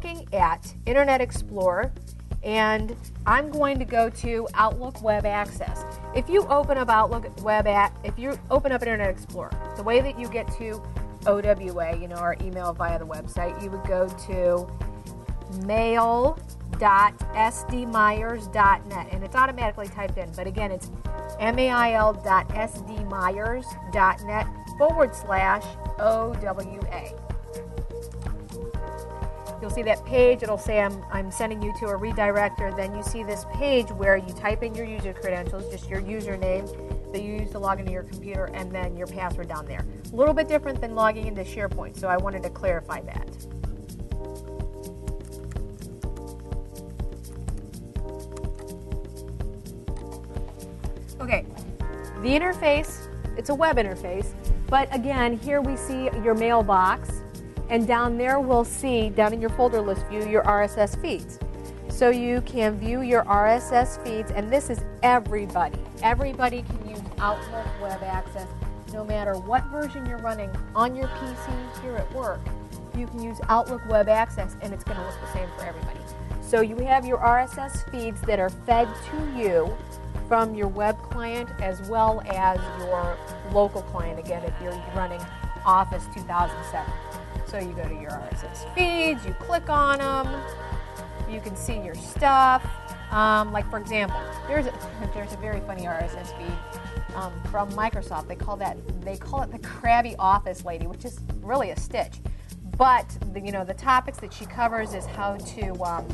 looking at Internet Explorer, and I'm going to go to Outlook Web Access. If you open up if you open up Internet Explorer, the way that you get to OWA, our email via the website, you would go to mail.sdmyers.net, and it's automatically typed in, but again, it's mail.sdmyers.net/OWA. You'll see that page. It'll say I'm sending you to a redirector. Then you see this page where you type in your user credentials, just your username that you use to log into your computer, and then your password down there. A little bit different than logging into SharePoint, so I wanted to clarify that. Okay, the interface, it's a web interface, but again, here we see your mailbox. And down there we'll see, down in your folder list view, your RSS feeds. So you can view your RSS feeds, and this is everybody. Everybody can use Outlook Web Access, no matter what version you're running on your PC here at work. You can use Outlook Web Access, and it's going to look the same for everybody. So you have your RSS feeds that are fed to you from your web client as well as your local client, again, if you're running Office 2007. So you go to your RSS feeds, you click on them, you can see your stuff. Like for example, there's a very funny RSS feed from Microsoft. They call it the Crabby Office Lady, which is really a stitch. But the topics that she covers is how to. Well,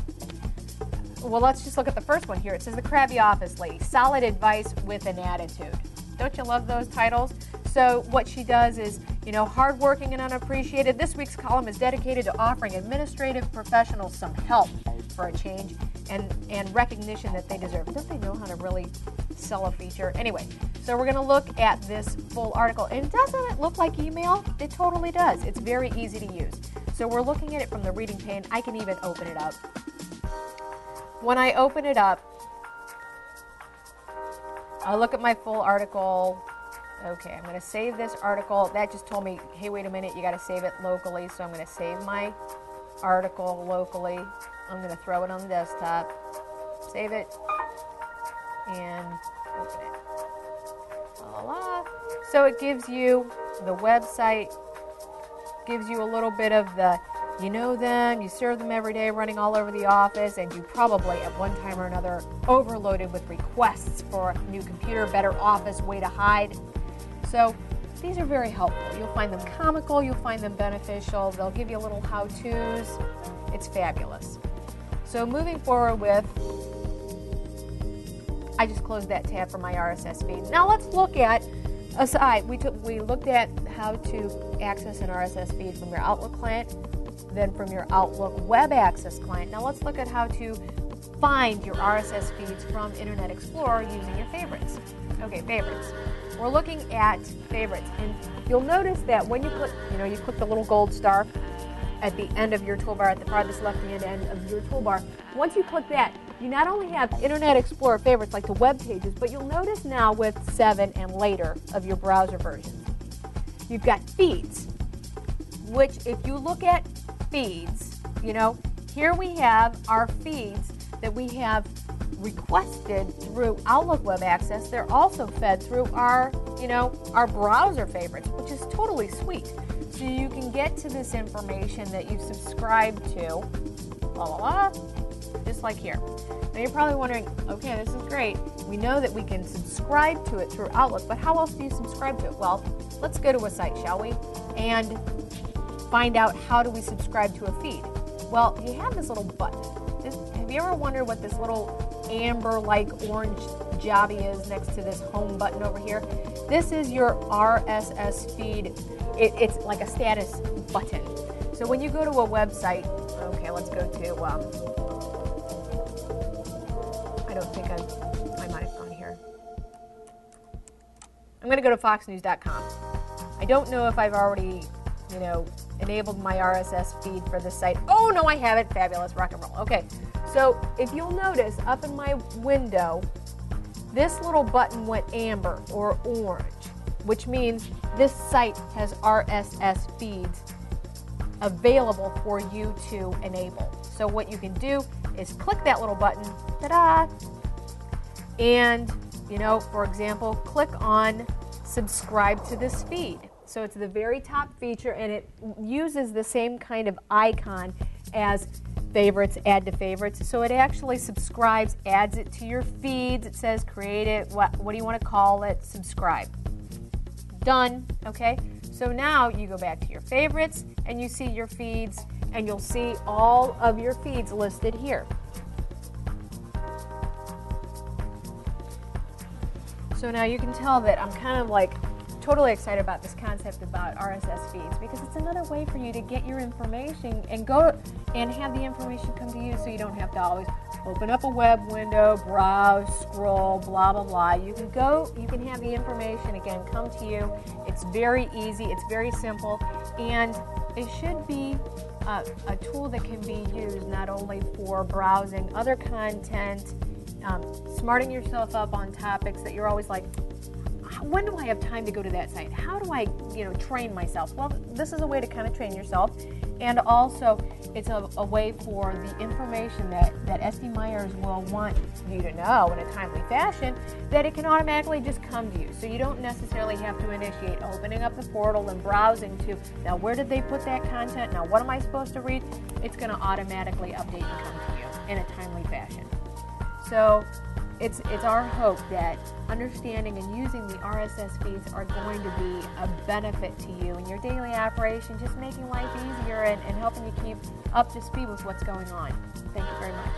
let's just look at the first one here. It says the Crabby Office Lady, solid advice with an attitude. Don't you love those titles? So what she does is, hardworking and unappreciated. This week's column is dedicated to offering administrative professionals some help for a change and recognition that they deserve. Don't they know how to really sell a feature? Anyway, so we're going to look at this full article. And doesn't it look like email? It totally does. It's very easy to use. So we're looking at it from the reading pane. I can even open it up. When I open it up, I look at my full article. Okay, I'm going to save this article. That just told me, hey, wait a minute, you got to save it locally. So I'm going to save my article locally. I'm going to throw it on the desktop, save it, and open it. Voila. So it gives you the website, gives you a little bit of the, you know them, you serve them every day running all over the office, and you probably at one time or another overloaded with requests for a new computer, better office, way to hide. So these are very helpful. You'll find them comical, you'll find them beneficial, they'll give you a little how-tos. It's fabulous. So moving forward with, I just closed that tab for my RSS feed. Now let's look at a site. We looked at how to access an RSS feed from your Outlook client, then from your Outlook Web Access client. Now let's look at how to find your RSS feeds from Internet Explorer using your favorites. Okay, favorites. We're looking at favorites, and you'll notice that when you click, you click the little gold star at the end of your toolbar, at the farthest left-hand end of your toolbar. Once you click that, you not only have Internet Explorer favorites like the web pages, but you'll notice now with 7 and later of your browser versions, you've got feeds, which if you look at feeds, here we have our feeds that we have requested through Outlook Web Access. They're also fed through our, our browser favorites, which is totally sweet. So you can get to this information that you subscribe to, just like here. Now you're probably wondering, okay, this is great. We know that we can subscribe to it through Outlook, but how else do you subscribe to it? Well, let's go to a site, shall we? And find out how do we subscribe to a feed. Well, you have this little button. Have you ever wondered what this little amber-like orange jobby is next to this home button over here? This is your RSS feed. It's like a status button. So when you go to a website, okay, let's go to, I don't think I might have gone here. I'm going to go to foxnews.com. I don't know if I've already, enabled my RSS feed for this site. Oh, no, I haven't. Fabulous. Rock and roll. Okay. So if you'll notice up in my window, this little button went amber or orange, which means this site has RSS feeds available for you to enable. So what you can do is click that little button, ta-da, and, you know, for example, click on subscribe to this feed. So it's the very top feature, and it uses the same kind of icon as favorites, add to favorites. So it actually subscribes, adds it to your feeds. It says create it, what do you want to call it, subscribe. Done, okay? So now you go back to your favorites and you see your feeds, and you'll see all of your feeds listed here. So now you can tell that I'm kind of like totally excited about this concept about RSS feeds, because it's another way for you to get your information and go and have the information come to you, so you don't have to always open up a web window, browse, scroll, blah, blah, blah. You can go, you can have the information again come to you. It's very easy, it's very simple, and it should be a tool that can be used not only for browsing other content, smarting yourself up on topics that you're always like, when do I have time to go to that site? How do I, train myself? Well, this is a way to kind of train yourself, and also it's a way for the information that SD Myers will want you to know in a timely fashion, that it can automatically just come to you. So you don't necessarily have to initiate opening up the portal and browsing to, now where did they put that content? Now what am I supposed to read? It's going to automatically update and come to you in a timely fashion. So it's our hope that understanding and using the RSS feeds are going to be a benefit to you in your daily operation, just making life easier and helping you keep up to speed with what's going on. Thank you very much.